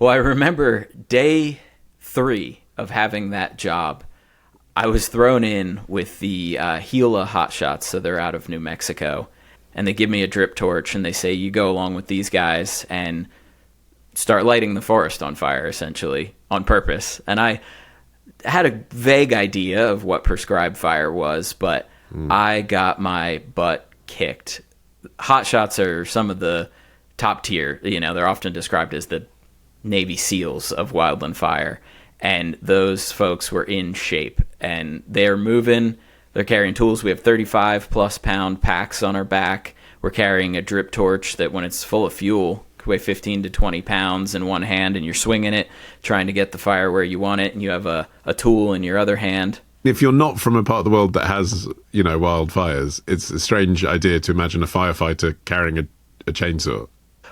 Well, I remember day 3 of having that job. I was thrown in with the Gila hotshots, so they're out of New Mexico. And they give me a drip torch, and they say, you go along with these guys and start lighting the forest on fire, essentially, on purpose. And I had a vague idea of what prescribed fire was, but I got my butt kicked. Hotshots are some of the top tier. They're often described as the Navy SEALs of wildland fire. And those folks were in shape. And they're moving. They're carrying tools. We have 35-plus pound packs on our back. We're carrying a drip torch that, when it's full of fuel, could weigh 15 to 20 pounds in one hand, and you're swinging it, trying to get the fire where you want it, and you have a tool in your other hand. If you're not from a part of the world that has, wildfires, it's a strange idea to imagine a firefighter carrying a chainsaw.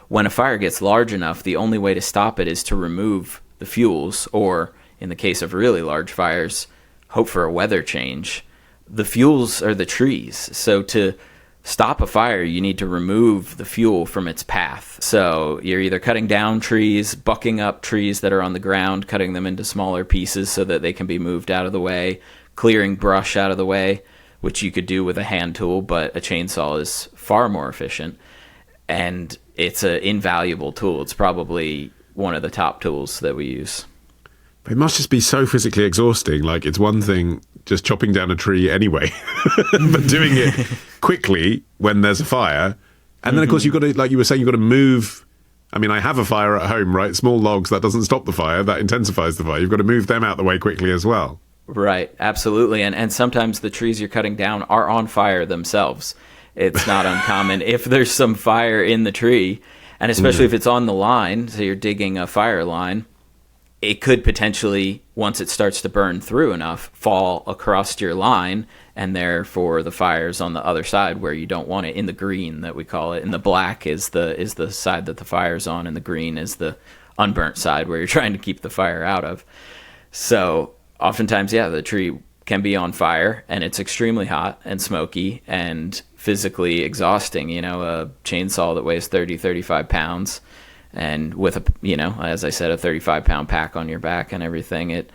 When a fire gets large enough, the only way to stop it is to remove the fuels, or, in the case of really large fires, hope for a weather change. The fuels are the trees. So to stop a fire, you need to remove the fuel from its path. So you're either cutting down trees, bucking up trees that are on the ground, cutting them into smaller pieces so that they can be moved out of the way, clearing brush out of the way, which you could do with a hand tool, but a chainsaw is far more efficient. And it's an invaluable tool. It's probably one of the top tools that we use. It must just be so physically exhausting. Like, it's one thing just chopping down a tree anyway, but doing it quickly when there's a fire. And then, of course, you've got to, like you were saying, you've got to move. I mean, I have a fire at home, right? Small logs, that doesn't stop the fire. That intensifies the fire. You've got to move them out the way quickly as well. Right, absolutely. And sometimes the trees you're cutting down are on fire themselves. It's not uncommon if there's some fire in the tree, and especially if it's on the line, so you're digging a fire line, it could potentially, once it starts to burn through enough, fall across your line, and therefore the fire's on the other side where you don't want it, in the green that we call it. And the black is the side that the fire's on, and the green is the unburnt side where you're trying to keep the fire out of. So oftentimes, the tree can be on fire, and it's extremely hot and smoky and physically exhausting. A chainsaw that weighs 35 pounds, and with as I said, a 35-pound pack on your back and everything, it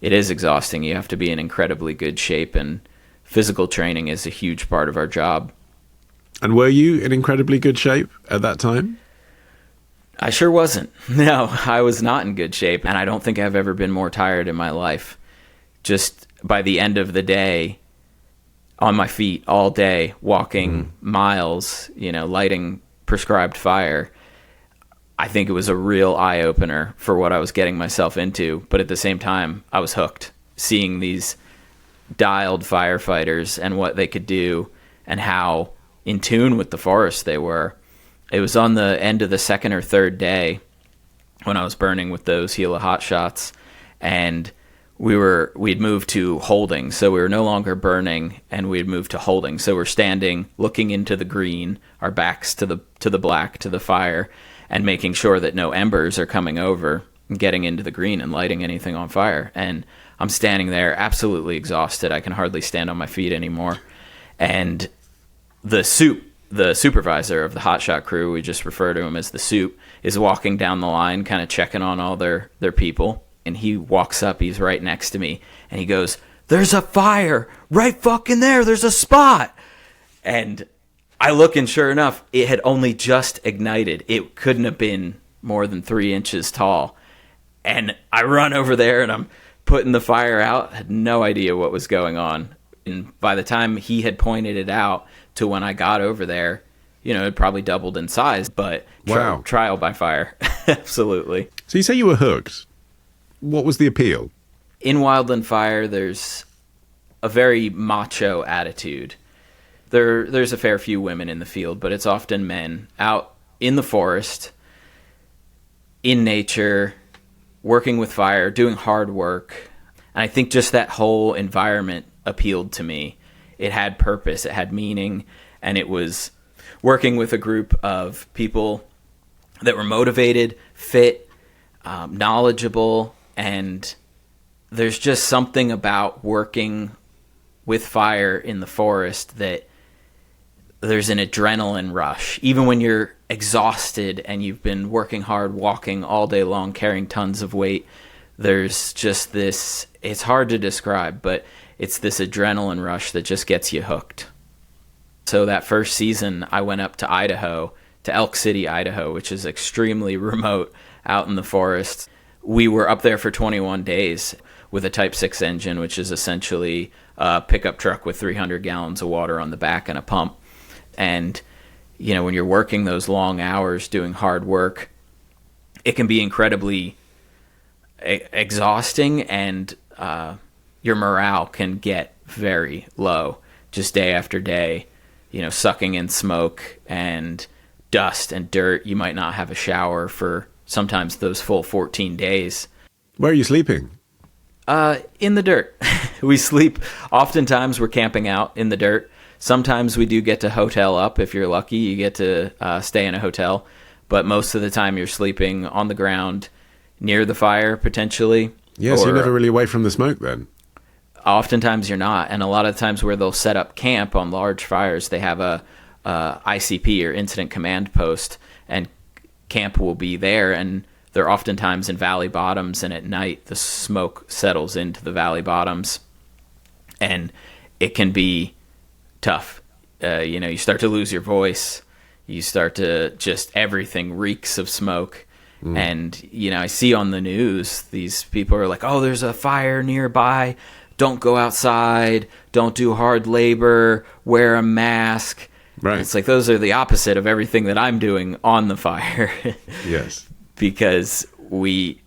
is exhausting. You have to be in incredibly good shape, and physical training is a huge part of our job. And were you in incredibly good shape at that time? I sure wasn't. No, I was not in good shape, and I don't think I've ever been more tired in my life. Just by the end of the day, on my feet all day, walking miles, lighting prescribed fire, I think it was a real eye-opener for what I was getting myself into. But at the same time, I was hooked, seeing these dialed firefighters and what they could do and how in tune with the forest they were. It was on the end of the second or third day when I was burning with those Gila hotshots, and we'd moved to holding, so we were no longer burning, and we'd moved to holding. So we're standing, looking into the green, our backs to the black, to the fire, and making sure that no embers are coming over and getting into the green and lighting anything on fire. And I'm standing there absolutely exhausted. I can hardly stand on my feet anymore. And the supervisor of the hotshot crew, we just refer to him as the soup, is walking down the line, kind of checking on all their people. And he walks up, he's right next to me, and he goes, "There's a fire right fucking there. There's a spot." And I look, and sure enough, it had only just ignited. It couldn't have been more than 3 inches tall. And I run over there, and I'm putting the fire out. I had no idea what was going on. And by the time he had pointed it out to when I got over there, it probably doubled in size. But wow. Trial by fire. Absolutely. So you say you were hooked. What was the appeal? In wildland fire, there's a very macho attitude. There's a fair few women in the field, but it's often men out in the forest, in nature, working with fire, doing hard work. And I think just that whole environment appealed to me. It had purpose, it had meaning, and it was working with a group of people that were motivated, fit, knowledgeable, and there's just something about working with fire in the forest that there's an adrenaline rush. Even when you're exhausted and you've been working hard, walking all day long, carrying tons of weight, there's just this, it's hard to describe, but it's this adrenaline rush that just gets you hooked. So that first season, I went up to Idaho, to Elk City, Idaho, which is extremely remote out in the forest. We were up there for 21 days with a Type 6 engine, which is essentially a pickup truck with 300 gallons of water on the back and a pump. And, you know, when you're working those long hours doing hard work, it can be incredibly exhausting, and your morale can get very low just day after day, you know, sucking in smoke and dust and dirt. You might not have a shower for sometimes those full 14 days. Where are you sleeping? In the dirt. We sleep. Oftentimes we're camping out in the dirt. Sometimes we do get to hotel up. If you're lucky, you get to stay in a hotel. But most of the time you're sleeping on the ground near the fire, potentially. Yes, you're never really away from the smoke then. Oftentimes you're not. And a lot of times where they'll set up camp on large fires, they have a ICP or incident command post, and camp will be there. And they're oftentimes in valley bottoms, and at night the smoke settles into the valley bottoms. And it can be tough. You know, you start to lose your voice. You start to just, everything reeks of smoke. And, you know, I see on the news, these people are like, oh, there's a fire nearby. Don't go outside. Don't do hard labor. Wear a mask. Right. It's like, those are the opposite of everything that I'm doing on the fire. Yes. Because we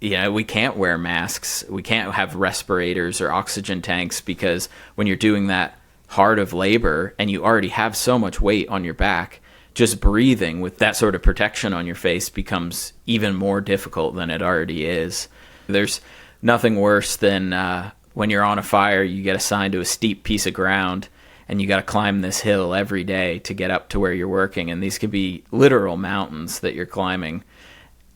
can't wear masks. We can't have respirators or oxygen tanks, because when you're doing that hard of labor and you already have so much weight on your back, just breathing with that sort of protection on your face becomes even more difficult than it already is. There's nothing worse than when you're on a fire, you get assigned to a steep piece of ground and you got to climb this hill every day to get up to where you're working. And these could be literal mountains that you're climbing.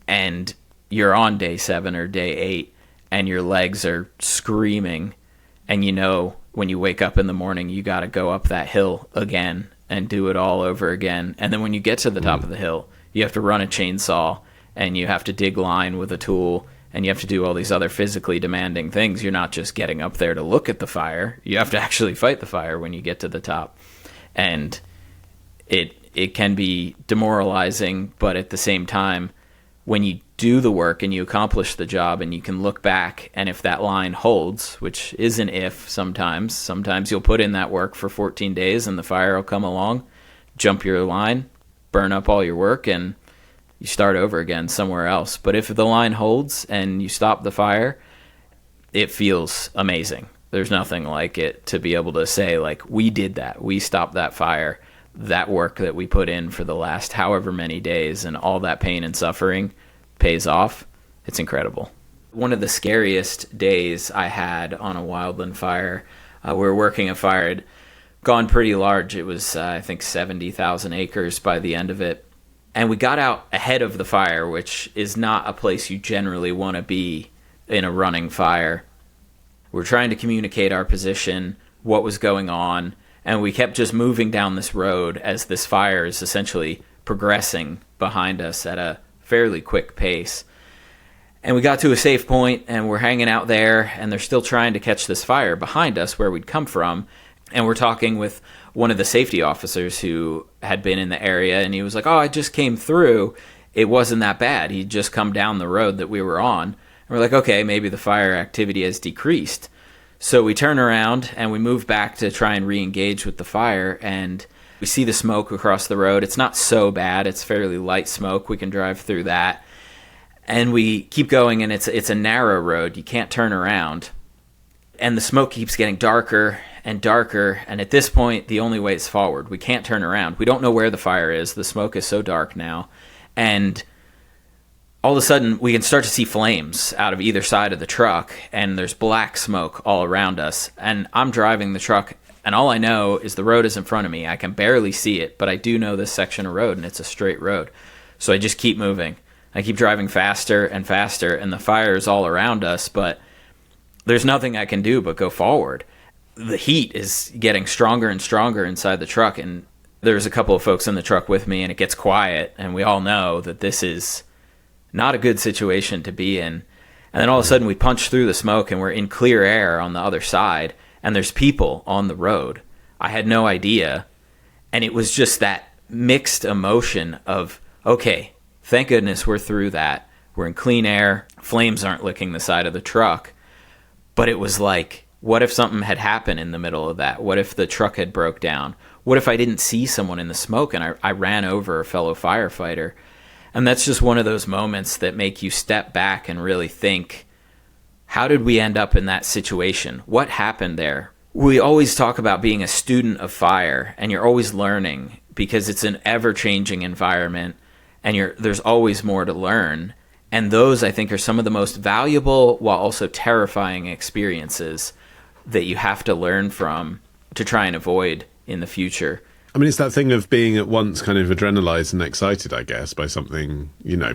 And you're on day 7 or day 8 and your legs are screaming. And you know, when you wake up in the morning, you got to go up that hill again and do it all over again. And then when you get to the top of the hill, you have to run a chainsaw and you have to dig line with a tool, and you have to do all these other physically demanding things. You're not just getting up there to look at the fire. You have to actually fight the fire when you get to the top. And it can be demoralizing, but at the same time, when you do the work and you accomplish the job and you can look back, and if that line holds, which is an if sometimes you'll put in that work for 14 days and the fire will come along, jump your line, burn up all your work, and you start over again somewhere else. But if the line holds and you stop the fire, it feels amazing. There's nothing like it to be able to say, like, we did that. We stopped that fire. That work that we put in for the last however many days and all that pain and suffering pays off. It's incredible. One of the scariest days I had on a wildland fire, we were working a fire. It had gone pretty large. It was, I think, 70,000 acres by the end of it. And we got out ahead of the fire, which is not a place you generally want to be in a running fire. We're trying to communicate our position, what was going on, and we kept just moving down this road as this fire is essentially progressing behind us at a fairly quick pace. And we got to a safe point, and we're hanging out there, and they're still trying to catch this fire behind us where we'd come from. And we're talking with one of the safety officers who had been in the area, and he was like, oh, I just came through. It wasn't that bad. He'd just come down the road that we were on. And we're like, okay, maybe the fire activity has decreased. So we turn around, and we move back to try and re-engage with the fire, and we see the smoke across the road. It's not so bad. It's fairly light smoke. We can drive through that. And we keep going, and it's a narrow road. You can't turn around. And the smoke keeps getting darker and darker, and at this point, the only way is forward. We can't turn around. We don't know where the fire is. The smoke is so dark now. And all of a sudden, we can start to see flames out of either side of the truck, and there's black smoke all around us. And I'm driving the truck, and all I know is the road is in front of me. I can barely see it, but I do know this section of road, and it's a straight road. So I just keep moving. I keep driving faster and faster, and the fire is all around us, but there's nothing I can do but go forward. The heat is getting stronger and stronger inside the truck, and There's a couple of folks in the truck with me, and it gets quiet, and we all know that this is not a good situation to be in. And then all of a sudden we punch through the smoke and we're in clear air on the other side, and there's people on the road. I had no idea. And it was just that mixed emotion of, okay, thank goodness we're through that. We're in clean air. Flames aren't licking the side of the truck. But it was like, what if something had happened in the middle of that? What if the truck had broke down? What if I didn't see someone in the smoke and I ran over a fellow firefighter? And that's just one of those moments that make you step back and really think, how did we end up in that situation? What happened there? We always talk about being a student of fire, and you're always learning because it's an ever-changing environment, and there's always more to learn. And those, I think, are some of the most valuable while also terrifying experiences that you have to learn from to try and avoid in the future. I mean, it's that thing of being at once kind of adrenalized and excited, I guess, by something,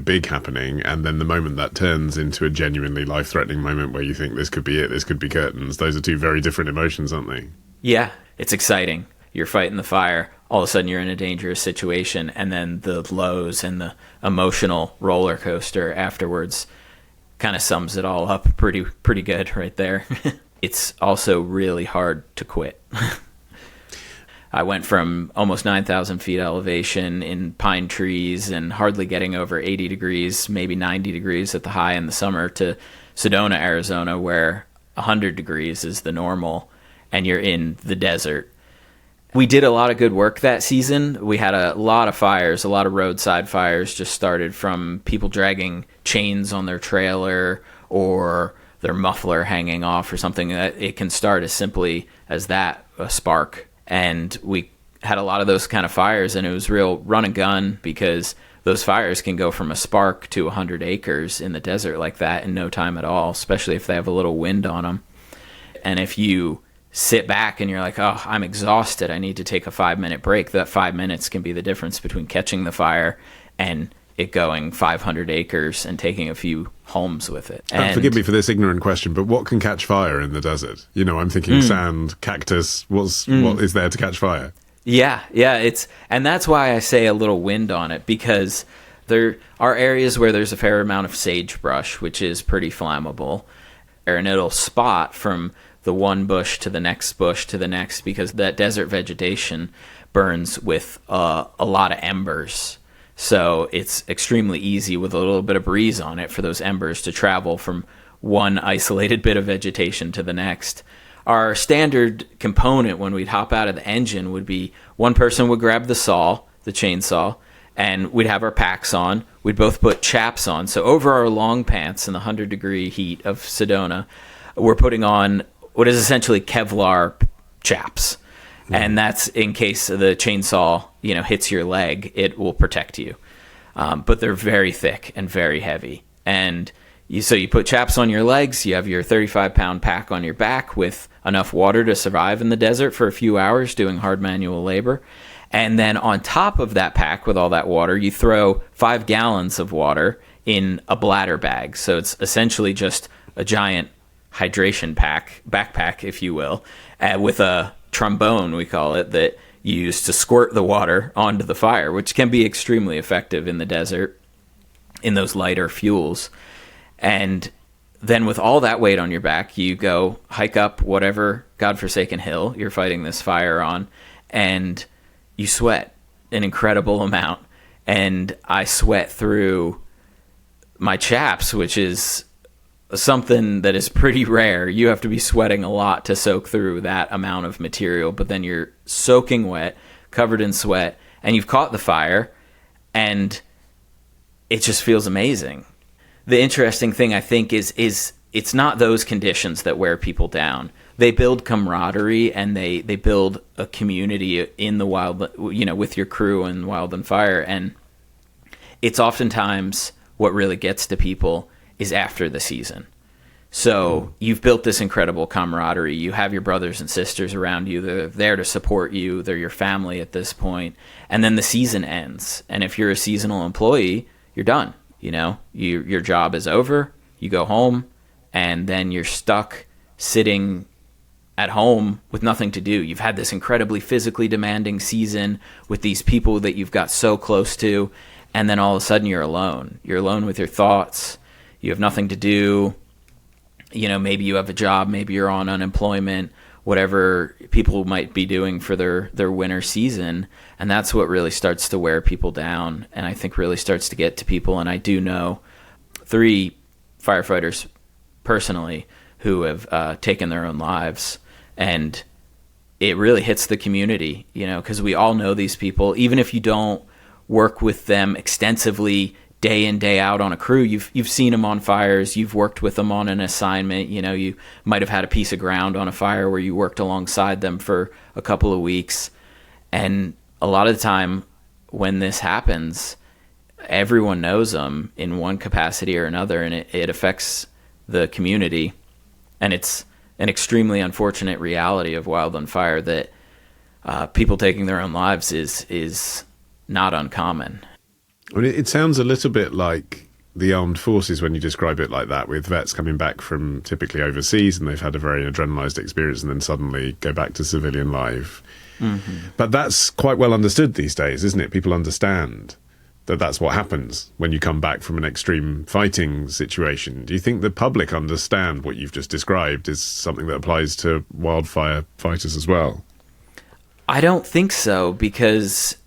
big happening. And then the moment that turns into a genuinely life-threatening moment where you think this could be it, this could be curtains. Those are two very different emotions, aren't they? Yeah, it's exciting. You're fighting the fire. All of a sudden you're in a dangerous situation. And then the lows and the emotional roller coaster afterwards kind of sums it all up pretty good right there. It's also really hard to quit. I went from almost 9,000 feet elevation in pine trees and hardly getting over 80 degrees, maybe 90 degrees at the high in the summer, to Sedona, Arizona, where 100 degrees is the normal, and you're in the desert. We did a lot of good work that season. We had a lot of fires, a lot of roadside fires just started from people dragging chains on their trailer or their muffler hanging off or something. It can start as simply as that, a spark. And we had a lot of those kind of fires, and it was real run and gun because those fires can go from a spark to 100 acres in the desert like that in no time at all, especially if they have a little wind on them. And if you sit back and you're like, oh, I'm exhausted, I need to take a 5-minute break, that 5 minutes can be the difference between catching the fire and it going 500 acres and taking a few homes with it. And forgive me for this ignorant question, but what can catch fire in the desert? I'm thinking sand, cactus. What is there to catch fire? Yeah. And that's why I say a little wind on it, because there are areas where there's a fair amount of sagebrush, which is pretty flammable, and it'll spot from the one bush to the next bush to the next, because that desert vegetation burns with a lot of embers. So it's extremely easy with a little bit of breeze on it for those embers to travel from one isolated bit of vegetation to the next. Our standard component when we'd hop out of the engine would be one person would grab the chainsaw, and we'd have our packs on. We'd both put chaps on. So over our long pants in the 100-degree heat of Sedona, we're putting on what is essentially Kevlar chaps. And that's in case the chainsaw, hits your leg, it will protect you. But they're very thick and very heavy. And so you put chaps on your legs, you have your 35-pound pack on your back with enough water to survive in the desert for a few hours doing hard manual labor. And then on top of that pack with all that water, you throw 5 gallons of water in a bladder bag. So it's essentially just a giant hydration backpack, if you will, with a trombone, we call it, that you use to squirt the water onto the fire, which can be extremely effective in the desert in those lighter fuels. And then with all that weight on your back, you go hike up whatever godforsaken hill you're fighting this fire on, and you sweat an incredible amount. And I sweat through my chaps, which is something that is pretty rare. You have to be sweating a lot to soak through that amount of material, but then you're soaking wet, covered in sweat, and you've caught the fire, and it just feels amazing. The interesting thing, I think, is it's not those conditions that wear people down. They build camaraderie, and they build a community in the wild, with your crew in Wildland Fire, and it's oftentimes what really gets to people is after the season. So you've built this incredible camaraderie. You have your brothers and sisters around you. They're there to support you. They're your family at this point. And then the season ends. And if you're a seasonal employee, you're done. Your job is over. You go home, and then you're stuck sitting at home with nothing to do. You've had this incredibly physically demanding season with these people that you've got so close to, and then all of a sudden you're alone. You're alone with your thoughts. You have nothing to do. You know, maybe you have a job, maybe you're on unemployment, whatever people might be doing for their winter season. And that's what really starts to wear people down, and I think really starts to get to people. And I do know 3 firefighters personally who have taken their own lives, and it really hits the community, you know, because we all know these people. Even if you don't work with them extensively day in, day out on a crew, you've seen them on fires, you've worked with them on an assignment, you know, you might have had a piece of ground on a fire where you worked alongside them for a couple of weeks. And a lot of the time when this happens, everyone knows them in one capacity or another, and it affects the community. And it's an extremely unfortunate reality of wildland fire that people taking their own lives is not uncommon. I mean, it sounds a little bit like the armed forces when you describe it like that, with vets coming back from typically overseas and they've had a very adrenalized experience and then suddenly go back to civilian life. Mm-hmm. But that's quite well understood these days, isn't it? People understand that that's what happens when you come back from an extreme fighting situation. Do you think the public understand what you've just described is something that applies to wildfire fighters as well? I don't think so, because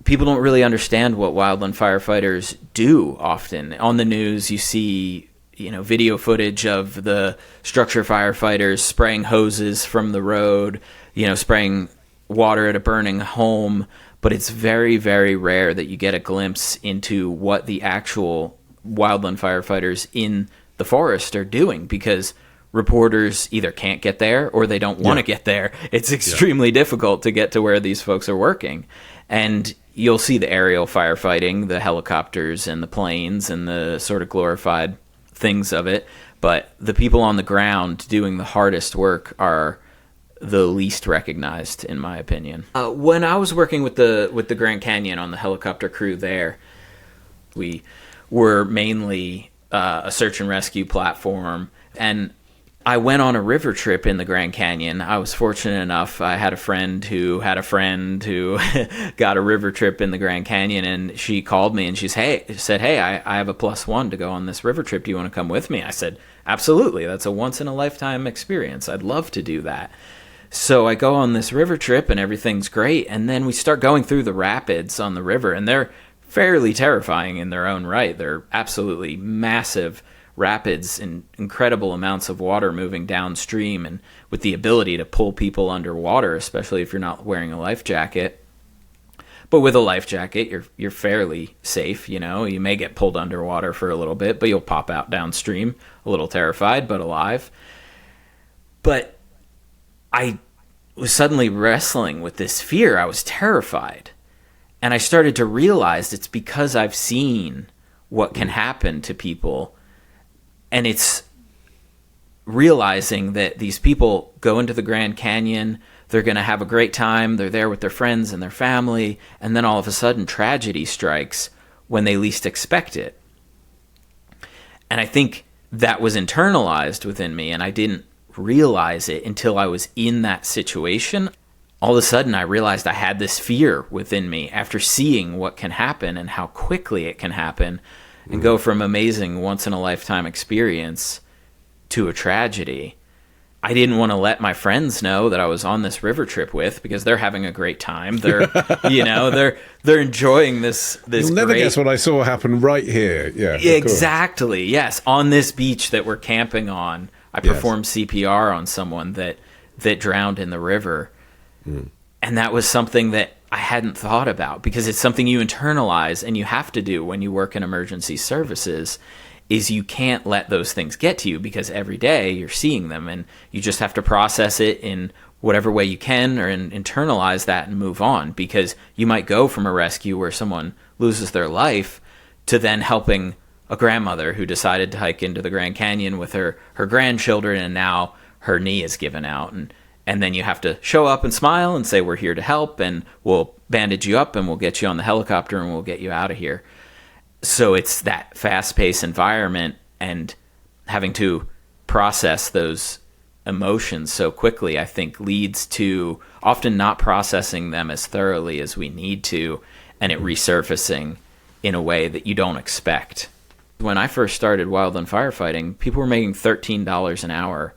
people don't really understand what wildland firefighters do often. On the news, you see, you know, video footage of the structure firefighters spraying hoses from the road, you know, spraying water at a burning home. But it's very, very rare that you get a glimpse into what the actual wildland firefighters in the forest are doing, because reporters either can't get there or they don't want to get there. It's extremely difficult to get to where these folks are working. And you'll see the aerial firefighting, the helicopters and the planes and the sort of glorified things of it. But the people on the ground doing the hardest work are the least recognized, in my opinion. When I was working with the Grand Canyon on the helicopter crew there, we were mainly a search and rescue platform, and I went on a river trip in the Grand Canyon. I was fortunate enough. I had a friend who got a river trip in the Grand Canyon, and she called me and she said, hey, I have a +1 to go on this river trip. Do you want to come with me? I said, absolutely. That's a once-in-a-lifetime experience. I'd love to do that. So I go on this river trip and everything's great, and then we start going through the rapids on the river, and they're fairly terrifying in their own right. They're absolutely massive rapids and incredible amounts of water moving downstream, and with the ability to pull people underwater, especially if you're not wearing a life jacket. But with a life jacket, you're fairly safe, you know. You may get pulled underwater for a little bit, but you'll pop out downstream, a little terrified but alive. But I was suddenly wrestling with this fear. I was terrified. And I started to realize it's because I've seen what can happen to people. And it's realizing that these people go into the Grand Canyon, they're going to have a great time, they're there with their friends and their family, and then all of a sudden tragedy strikes when they least expect it. And I think that was internalized within me, and I didn't realize it until I was in that situation. All of a sudden I realized I had this fear within me after seeing what can happen and how quickly it can happen, and go from amazing once-in-a-lifetime experience to a tragedy. I didn't want to let my friends know that I was on this river trip with, because they're having a great time. They're, you know, they're enjoying this. You'll never guess what I saw happen right here. Yeah, exactly. Yes, on this beach that we're camping on, I performed CPR on someone that drowned in the river, and that was something that I hadn't thought about, because it's something you internalize and you have to do when you work in emergency services. Is you can't let those things get to you, because every day you're seeing them, and you just have to process it in whatever way you can, or internalize that and move on, because you might go from a rescue where someone loses their life to then helping a grandmother who decided to hike into the Grand Canyon with her grandchildren, and now her knee is given out, and then you have to show up and smile and say, we're here to help, and we'll bandage you up and we'll get you on the helicopter and we'll get you out of here. So it's that fast-paced environment, and having to process those emotions so quickly, I think leads to often not processing them as thoroughly as we need to, and it resurfacing in a way that you don't expect. When I first started wildland firefighting, people were making $13 an hour,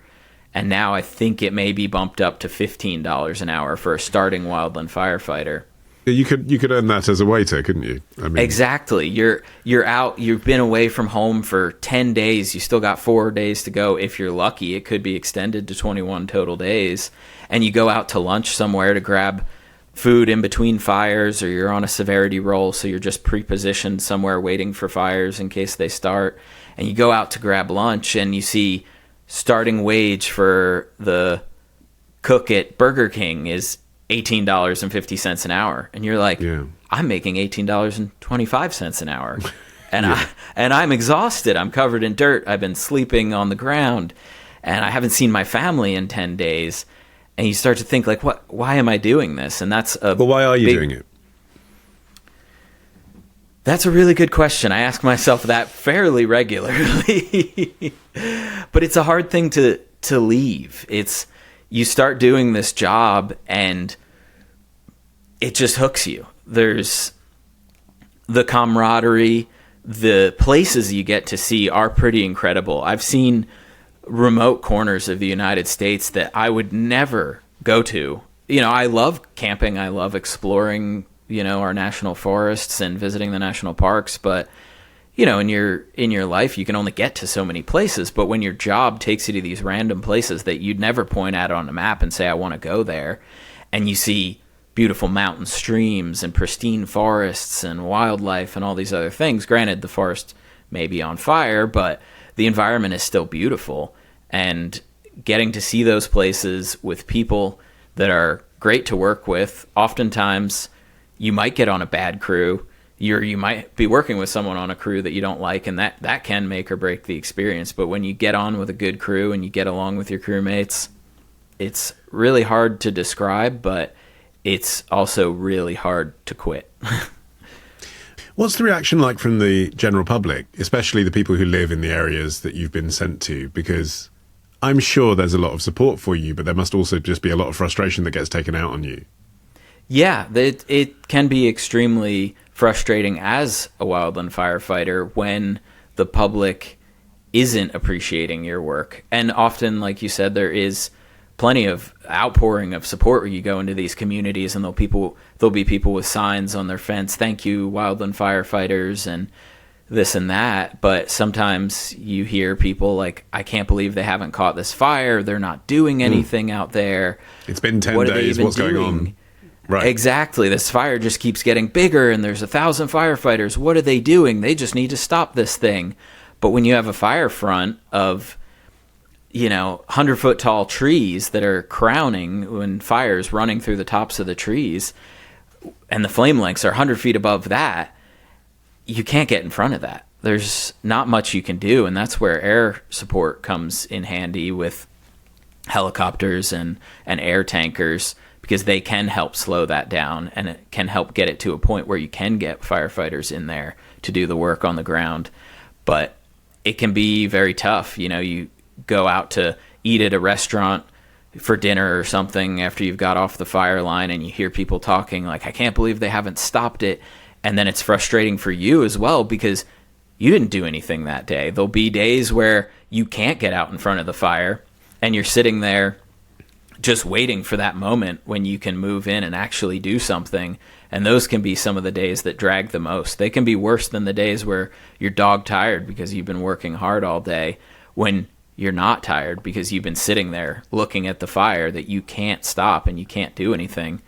and now I think it may be bumped up to $15 an hour for a starting wildland firefighter. You could earn that as a waiter, couldn't you? I mean, exactly. You're out. You've been away from home for 10 days. You still got 4 days to go. If you're lucky, it could be extended to 21 total days. And you go out to lunch somewhere to grab food in between fires, or you're on a severity roll, so you're just pre-positioned somewhere waiting for fires in case they start. And you go out to grab lunch, and you see starting wage for the cook at Burger King is $18.50 an hour, and you're like, yeah. I'm making $18.25 an hour, and yeah. I'm exhausted. I'm covered in dirt. I've been sleeping on the ground, and I haven't seen my family in 10 days. And you start to think, like, why am I doing this? And that's well, why are you doing it? That's a really good question. I ask myself that fairly regularly, but it's a hard thing to leave. You start doing this job and it just hooks you. There's the camaraderie, the places you get to see are pretty incredible. I've seen remote corners of the United States that I would never go to. I love camping. I love exploring, our national forests and visiting the national parks. But, in your life, you can only get to so many places. But when your job takes you to these random places that you'd never point at on a map and say, I want to go there, and you see beautiful mountain streams and pristine forests and wildlife and all these other things. Granted, the forest may be on fire, but the environment is still beautiful. And getting to see those places with people that are great to work with, oftentimes you might get on a bad crew. You might be working with someone on a crew that you don't like, and that can make or break the experience. But when you get on with a good crew and you get along with your crewmates, it's really hard to describe, but it's also really hard to quit. What's the reaction like from the general public, especially the people who live in the areas that you've been sent to? Because I'm sure there's a lot of support for you, but there must also just be a lot of frustration that gets taken out on you. Yeah, it can be extremely frustrating as a wildland firefighter when the public isn't appreciating your work. And often, like you said, there is plenty of outpouring of support where you go into these communities and there'll be people with signs on their fence, thank you, wildland firefighters, and this and that. But sometimes you hear people like, I can't believe they haven't caught this fire. They're not doing anything out there. It's been 10 days. What's going on? Right. Exactly. This fire just keeps getting bigger and there's 1,000 firefighters. What are they doing? They just need to stop this thing. But when you have a fire front of 100-foot tall trees that are crowning when fire's running through the tops of the trees, and the flame lengths are 100 feet above that, you can't get in front of that. There's not much you can do, and that's where air support comes in handy with helicopters and air tankers, because they can help slow that down, and it can help get it to a point where you can get firefighters in there to do the work on the ground. But it can be very tough. You go out to eat at a restaurant for dinner or something after you've got off the fire line, and you hear people talking like, I can't believe they haven't stopped it. And then it's frustrating for you as well, because you didn't do anything that day. There'll be days where you can't get out in front of the fire, and you're sitting there just waiting for that moment when you can move in and actually do something. And those can be some of the days that drag the most. They can be worse than the days where you're dog tired because you've been working hard all day, when you're not tired because you've been sitting there looking at the fire that you can't stop and you can't do anything.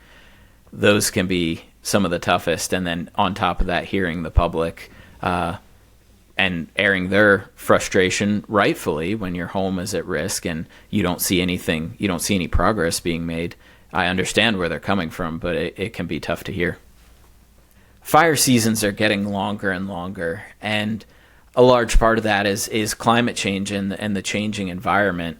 Those can be some of the toughest. And then on top of that, hearing the public and airing their frustration rightfully when your home is at risk and you don't see anything, you don't see any progress being made. I understand where they're coming from, but it can be tough to hear. Fire seasons are getting longer and longer, and a large part of that is climate change and the changing environment.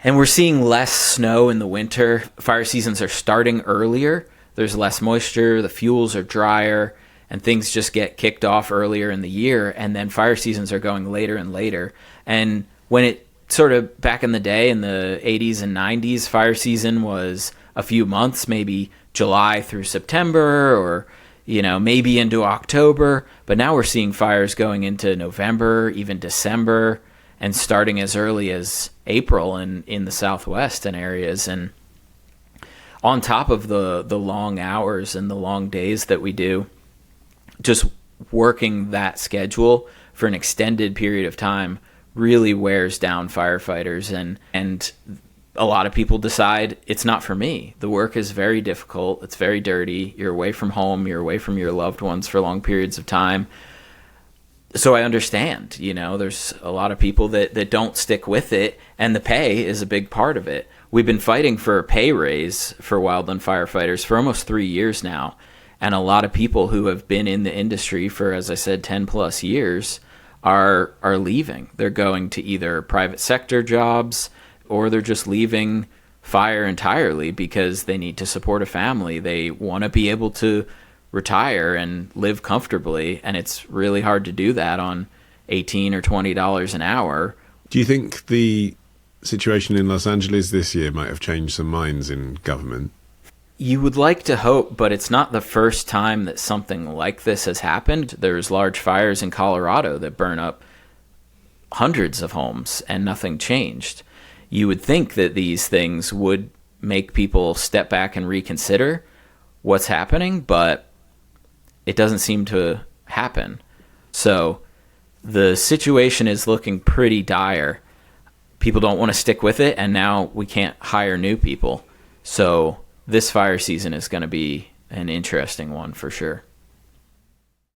And we're seeing less snow in the winter. Fire seasons are starting earlier. There's less moisture, the fuels are drier, and things just get kicked off earlier in the year. And then fire seasons are going later and later. And when it sort of back in the day in the 80s and 90s, fire season was a few months, maybe July through September, or maybe into October. But now we're seeing fires going into November, even December, and starting as early as April in the Southwest and areas. And on top of the long hours and the long days that we do, just working that schedule for an extended period of time really wears down firefighters, and a lot of people decide it's not for me. The work is very difficult. It's very dirty. You're away from home. You're away from your loved ones for long periods of time. So I understand, there's a lot of people that don't stick with it, and the pay is a big part of it. We've been fighting for a pay raise for wildland firefighters for almost 3 years now. And a lot of people who have been in the industry for, as I said, 10 plus years are leaving. They're going to either private sector jobs, or they're just leaving fire entirely because they need to support a family. They want to be able to retire and live comfortably, and it's really hard to do that on $18 or $20 an hour. Do you think the situation in Los Angeles this year might have changed some minds in government? You would like to hope, but it's not the first time that something like this has happened. There's large fires in Colorado that burn up hundreds of homes and nothing changed. You would think that these things would make people step back and reconsider what's happening, but it doesn't seem to happen. So the situation is looking pretty dire. People don't want to stick with it, and now we can't hire new people. So this fire season is going to be an interesting one for sure.